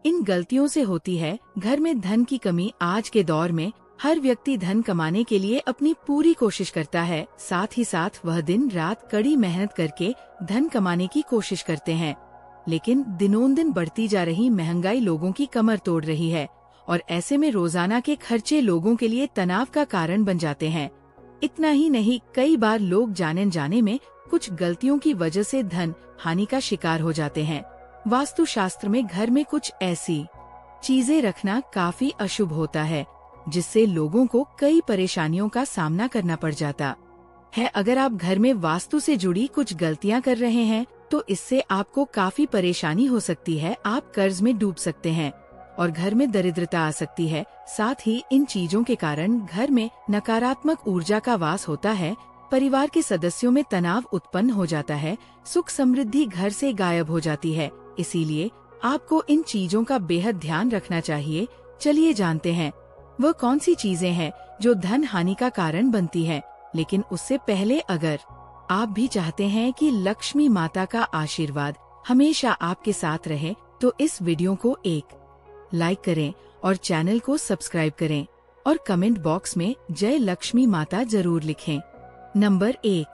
इन गलतियों से होती है घर में धन की कमी। आज के दौर में हर व्यक्ति धन कमाने के लिए अपनी पूरी कोशिश करता है, साथ ही साथ वह दिन रात कड़ी मेहनत करके धन कमाने की कोशिश करते हैं। लेकिन दिनों दिन बढ़ती जा रही महंगाई लोगों की कमर तोड़ रही है और ऐसे में रोजाना के खर्चे लोगों के लिए तनाव का कारण बन जाते हैं। इतना ही नहीं, कई बार लोग जाने अनजाने में कुछ गलतियों की वजह से धन हानि का शिकार हो जाते हैं। वास्तु शास्त्र में घर में कुछ ऐसी चीजें रखना काफी अशुभ होता है जिससे लोगों को कई परेशानियों का सामना करना पड़ जाता है। अगर आप घर में वास्तु से जुड़ी कुछ गलतियां कर रहे हैं तो इससे आपको काफी परेशानी हो सकती है। आप कर्ज में डूब सकते हैं और घर में दरिद्रता आ सकती है। साथ ही इन चीजों के कारण घर में नकारात्मक ऊर्जा का वास होता है। परिवार के सदस्यों में तनाव उत्पन्न हो जाता है। सुख समृद्धि घर से गायब हो जाती है। इसीलिए आपको इन चीजों का बेहद ध्यान रखना चाहिए। चलिए जानते हैं वह कौन सी चीजें हैं जो धन हानि का कारण बनती है। लेकिन उससे पहले अगर आप भी चाहते हैं कि लक्ष्मी माता का आशीर्वाद हमेशा आपके साथ रहे तो इस वीडियो को एक लाइक करें और चैनल को सब्सक्राइब करें और कमेंट बॉक्स में जय लक्ष्मी माता जरूर लिखें। नंबर 1,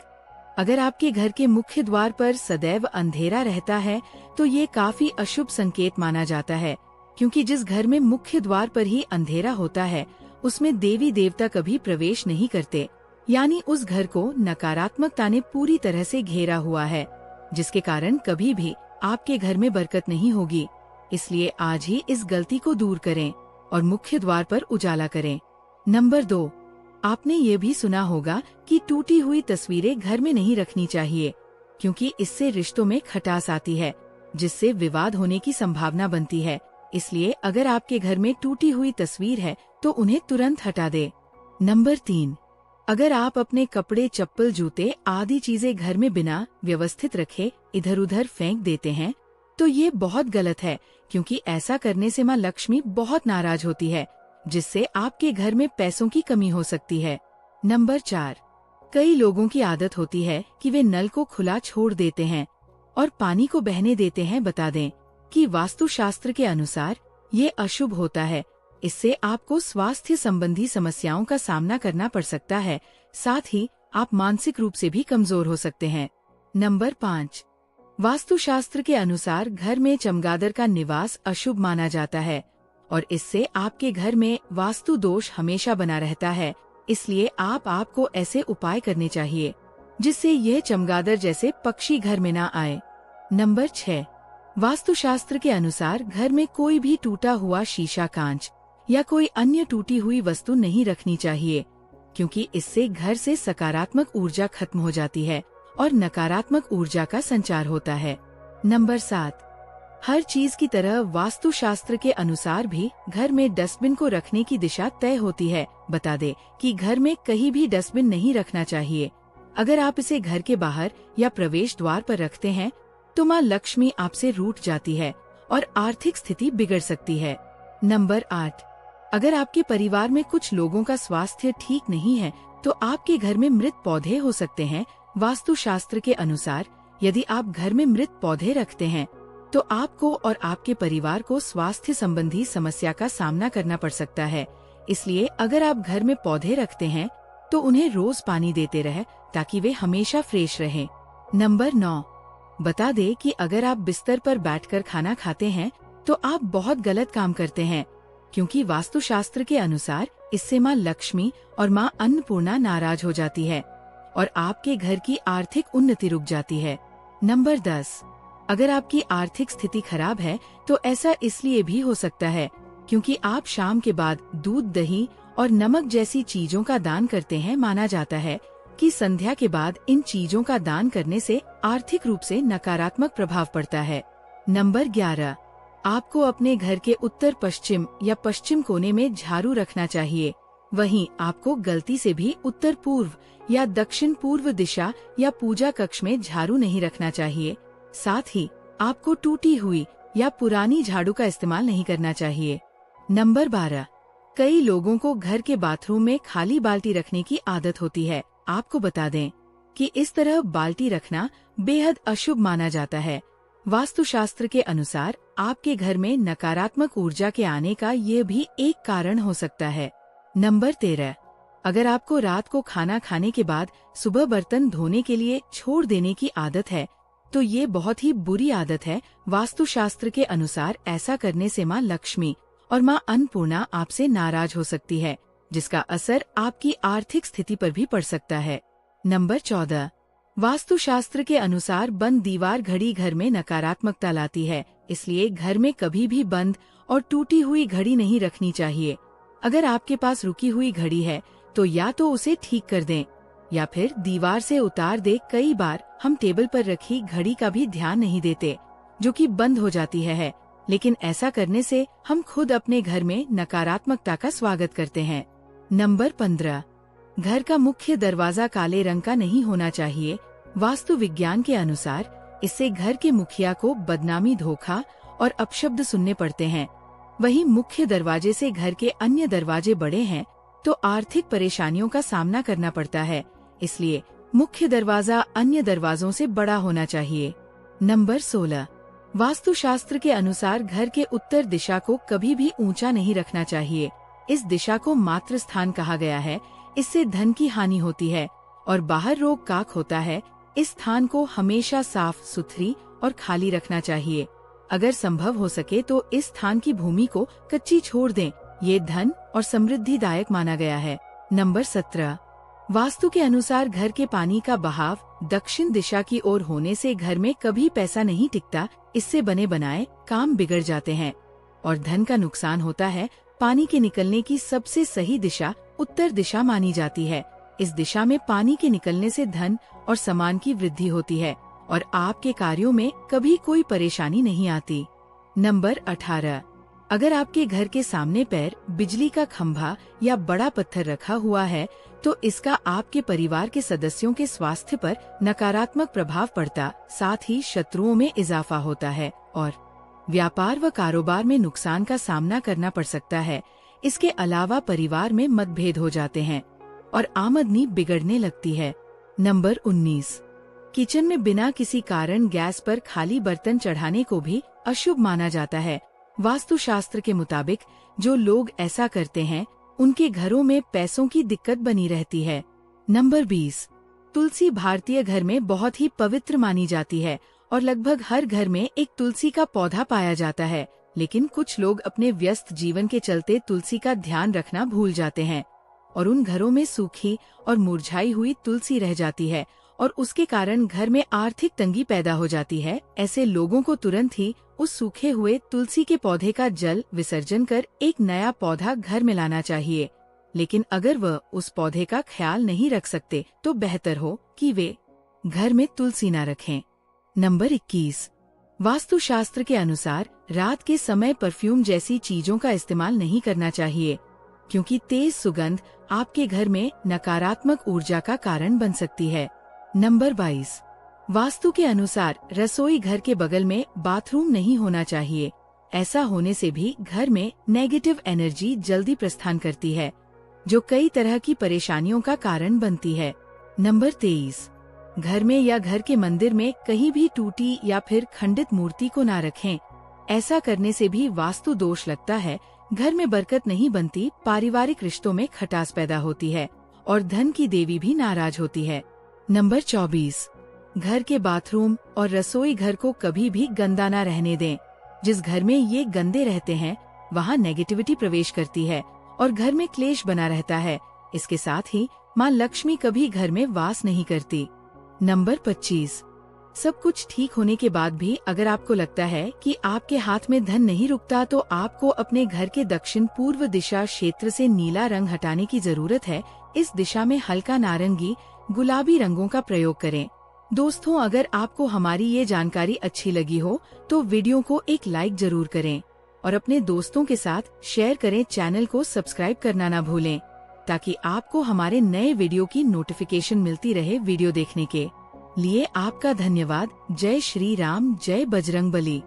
अगर आपके घर के मुख्य द्वार पर सदैव अंधेरा रहता है तो ये काफी अशुभ संकेत माना जाता है, क्योंकि जिस घर में मुख्य द्वार पर ही अंधेरा होता है उसमें देवी देवता कभी प्रवेश नहीं करते, यानी उस घर को नकारात्मकता ने पूरी तरह से घेरा हुआ है, जिसके कारण कभी भी आपके घर में बरकत नहीं होगी। इसलिए आज ही इस गलती को दूर करें और मुख्य द्वार पर उजाला करें। नंबर 2, आपने ये भी सुना होगा कि टूटी हुई तस्वीरें घर में नहीं रखनी चाहिए, क्योंकि इससे रिश्तों में खटास आती है, जिससे विवाद होने की संभावना बनती है। इसलिए अगर आपके घर में टूटी हुई तस्वीर है तो उन्हें तुरंत हटा दें। नंबर 3, अगर आप अपने कपड़े, चप्पल, जूते आदि चीजें घर में बिना व्यवस्थित रखे इधर उधर फेंक देते हैं तो ये बहुत गलत है, क्योंकि ऐसा करने से माँ लक्ष्मी बहुत नाराज होती है, जिससे आपके घर में पैसों की कमी हो सकती है। नंबर 4, कई लोगों की आदत होती है कि वे नल को खुला छोड़ देते हैं और पानी को बहने देते हैं। बता दें कि वास्तु शास्त्र के अनुसार ये अशुभ होता है। इससे आपको स्वास्थ्य संबंधी समस्याओं का सामना करना पड़ सकता है। साथ ही आप मानसिक रूप से भी कमजोर हो सकते हैं। नंबर 5, वास्तु शास्त्र के अनुसार घर में चमगादड़ का निवास अशुभ माना जाता है और इससे आपके घर में वास्तु दोष हमेशा बना रहता है। इसलिए आपको ऐसे उपाय करने चाहिए जिससे यह चमगादड़ जैसे पक्षी घर में ना आए। नंबर 6, वास्तु शास्त्र के अनुसार घर में कोई भी टूटा हुआ शीशा, कांच या कोई अन्य टूटी हुई वस्तु नहीं रखनी चाहिए, क्योंकि इससे घर से सकारात्मक ऊर्जा खत्म हो जाती है और नकारात्मक ऊर्जा का संचार होता है। नंबर 7, हर चीज की तरह वास्तु शास्त्र के अनुसार भी घर में डस्टबिन को रखने की दिशा तय होती है। बता दे कि घर में कहीं भी डस्टबिन नहीं रखना चाहिए। अगर आप इसे घर के बाहर या प्रवेश द्वार पर रखते हैं तो माँ लक्ष्मी आपसे रूठ जाती है और आर्थिक स्थिति बिगड़ सकती है। नंबर 8, अगर आपके परिवार में कुछ लोगों का स्वास्थ्य ठीक नहीं है तो आपके घर में मृत पौधे हो सकते हैं। वास्तु शास्त्र के अनुसार यदि आप घर में मृत पौधे रखते हैं तो आपको और आपके परिवार को स्वास्थ्य संबंधी समस्या का सामना करना पड़ सकता है। इसलिए अगर आप घर में पौधे रखते हैं तो उन्हें रोज पानी देते रहे ताकि वे हमेशा फ्रेश रहें। नंबर 9, बता दे कि अगर आप बिस्तर पर बैठकर खाना खाते हैं तो आप बहुत गलत काम करते हैं, क्योंकि वास्तु शास्त्र के अनुसार इससे माँ लक्ष्मी और माँ अन्नपूर्णा नाराज हो जाती है और आपके घर की आर्थिक उन्नति रुक जाती है। नंबर 10, अगर आपकी आर्थिक स्थिति खराब है तो ऐसा इसलिए भी हो सकता है क्योंकि आप शाम के बाद दूध, दही और नमक जैसी चीजों का दान करते हैं। माना जाता है कि संध्या के बाद इन चीजों का दान करने से आर्थिक रूप से नकारात्मक प्रभाव पड़ता है। नंबर 11, आपको अपने घर के उत्तर पश्चिम या पश्चिम कोने में झाड़ू रखना चाहिए। वहीं आपको गलती से भी उत्तर पूर्व या दक्षिण पूर्व दिशा या पूजा कक्ष में झाड़ू नहीं रखना चाहिए। साथ ही आपको टूटी हुई या पुरानी झाड़ू का इस्तेमाल नहीं करना चाहिए। नंबर 12, कई लोगों को घर के बाथरूम में खाली बाल्टी रखने की आदत होती है। आपको बता दें कि इस तरह बाल्टी रखना बेहद अशुभ माना जाता है। वास्तु शास्त्र के अनुसार आपके घर में नकारात्मक ऊर्जा के आने का ये भी एक कारण हो सकता है। नंबर 13, अगर आपको रात को खाना खाने के बाद सुबह बर्तन धोने के लिए छोड़ देने की आदत है तो ये बहुत ही बुरी आदत है। वास्तुशास्त्र के अनुसार ऐसा करने से माँ लक्ष्मी और माँ अन्नपूर्णा आपसे नाराज हो सकती है, जिसका असर आपकी आर्थिक स्थिति पर भी पड़ सकता है। नंबर 14, वास्तुशास्त्र के अनुसार बंद दीवार घड़ी घर में नकारात्मकता लाती है, इसलिए घर में कभी भी बंद और टूटी हुई घड़ी नहीं रखनी चाहिए। अगर आपके पास रुकी हुई घड़ी है तो या तो उसे ठीक कर दें या फिर दीवार से उतार दे। कई बार हम टेबल पर रखी घड़ी का भी ध्यान नहीं देते जो कि बंद हो जाती है, लेकिन ऐसा करने से हम खुद अपने घर में नकारात्मकता का स्वागत करते हैं। नंबर 15, घर का मुख्य दरवाजा काले रंग का नहीं होना चाहिए। वास्तु विज्ञान के अनुसार इससे घर के मुखिया को बदनामी, धोखा और अपशब्द सुनने पड़ते हैं। वहीं मुख्य दरवाजे से घर के अन्य दरवाजे बड़े हैं तो आर्थिक परेशानियों का सामना करना पड़ता है, इसलिए मुख्य दरवाजा अन्य दरवाजों से बड़ा होना चाहिए। नंबर 16, वास्तुशास्त्र के अनुसार घर के उत्तर दिशा को कभी भी ऊंचा नहीं रखना चाहिए। इस दिशा को मातृ स्थान कहा गया है। इससे धन की हानि होती है और बाहर रोग काक होता है। इस स्थान को हमेशा साफ सुथरी और खाली रखना चाहिए। अगर संभव हो सके तो इस स्थान की भूमि को कच्ची छोड़ दें। ये धन और समृद्धिदायक माना गया है। नंबर 17, वास्तु के अनुसार घर के पानी का बहाव दक्षिण दिशा की ओर होने से घर में कभी पैसा नहीं टिकता। इससे बने बनाए काम बिगड़ जाते हैं और धन का नुकसान होता है। पानी के निकलने की सबसे सही दिशा उत्तर दिशा मानी जाती है। इस दिशा में पानी के निकलने से धन और सम्मान की वृद्धि होती है और आपके कार्यों में कभी कोई परेशानी नहीं आती। नंबर 18, अगर आपके घर के सामने पैर बिजली का खंभा या बड़ा पत्थर रखा हुआ है तो इसका आपके परिवार के सदस्यों के स्वास्थ्य पर नकारात्मक प्रभाव पड़ता, साथ ही शत्रुओं में इजाफा होता है और व्यापार व कारोबार में नुकसान का सामना करना पड़ सकता है। इसके अलावा परिवार में मतभेद हो जाते हैं और आमदनी बिगड़ने लगती है। नंबर 19, किचन में बिना किसी कारण गैस पर खाली बर्तन चढ़ाने को भी अशुभ माना जाता है। वास्तुशास्त्र के मुताबिक जो लोग ऐसा करते हैं उनके घरों में पैसों की दिक्कत बनी रहती है। नंबर 20, तुलसी भारतीय घर में बहुत ही पवित्र मानी जाती है और लगभग हर घर में एक तुलसी का पौधा पाया जाता है, लेकिन कुछ लोग अपने व्यस्त जीवन के चलते तुलसी का ध्यान रखना भूल जाते हैं और उन घरों में सूखी और मुरझाई हुई तुलसी रह जाती है और उसके कारण घर में आर्थिक तंगी पैदा हो जाती है। ऐसे लोगों को तुरंत ही उस सूखे हुए तुलसी के पौधे का जल विसर्जन कर एक नया पौधा घर में लाना चाहिए। लेकिन अगर वह उस पौधे का ख्याल नहीं रख सकते तो बेहतर हो कि वे घर में तुलसी न रखें। नंबर 21, वास्तुशास्त्र के अनुसार रात के समय परफ्यूम जैसी चीजों का इस्तेमाल नहीं करना चाहिए, क्योंकि तेज सुगंध आपके घर में नकारात्मक ऊर्जा का कारण बन सकती है। नंबर 22, वास्तु के अनुसार रसोई घर के बगल में बाथरूम नहीं होना चाहिए। ऐसा होने से भी घर में नेगेटिव एनर्जी जल्दी प्रस्थान करती है, जो कई तरह की परेशानियों का कारण बनती है। नंबर 23, घर में या घर के मंदिर में कहीं भी टूटी या फिर खंडित मूर्ति को ना रखें। ऐसा करने से भी वास्तु दोष लगता है, घर में बरकत नहीं बनती, पारिवारिक रिश्तों में खटास पैदा होती है और धन की देवी भी नाराज होती है। नंबर 24, घर के बाथरूम और रसोई घर को कभी भी गंदा ना रहने दें। जिस घर में ये गंदे रहते हैं वहाँ नेगेटिविटी प्रवेश करती है और घर में क्लेश बना रहता है। इसके साथ ही माँ लक्ष्मी कभी घर में वास नहीं करती। नंबर 25, सब कुछ ठीक होने के बाद भी अगर आपको लगता है कि आपके हाथ में धन नहीं रुकता तो आपको अपने घर के दक्षिण पूर्व दिशा क्षेत्र से नीला रंग हटाने की जरूरत है। इस दिशा में हल्का नारंगी, गुलाबी रंगों का प्रयोग करें। दोस्तों, अगर आपको हमारी ये जानकारी अच्छी लगी हो तो वीडियो को एक लाइक जरूर करें और अपने दोस्तों के साथ शेयर करें। चैनल को सब्सक्राइब करना ना भूलें ताकि आपको हमारे नए वीडियो की नोटिफिकेशन मिलती रहे। वीडियो देखने के लिए आपका धन्यवाद। जय श्री राम, जय बजरंगबली।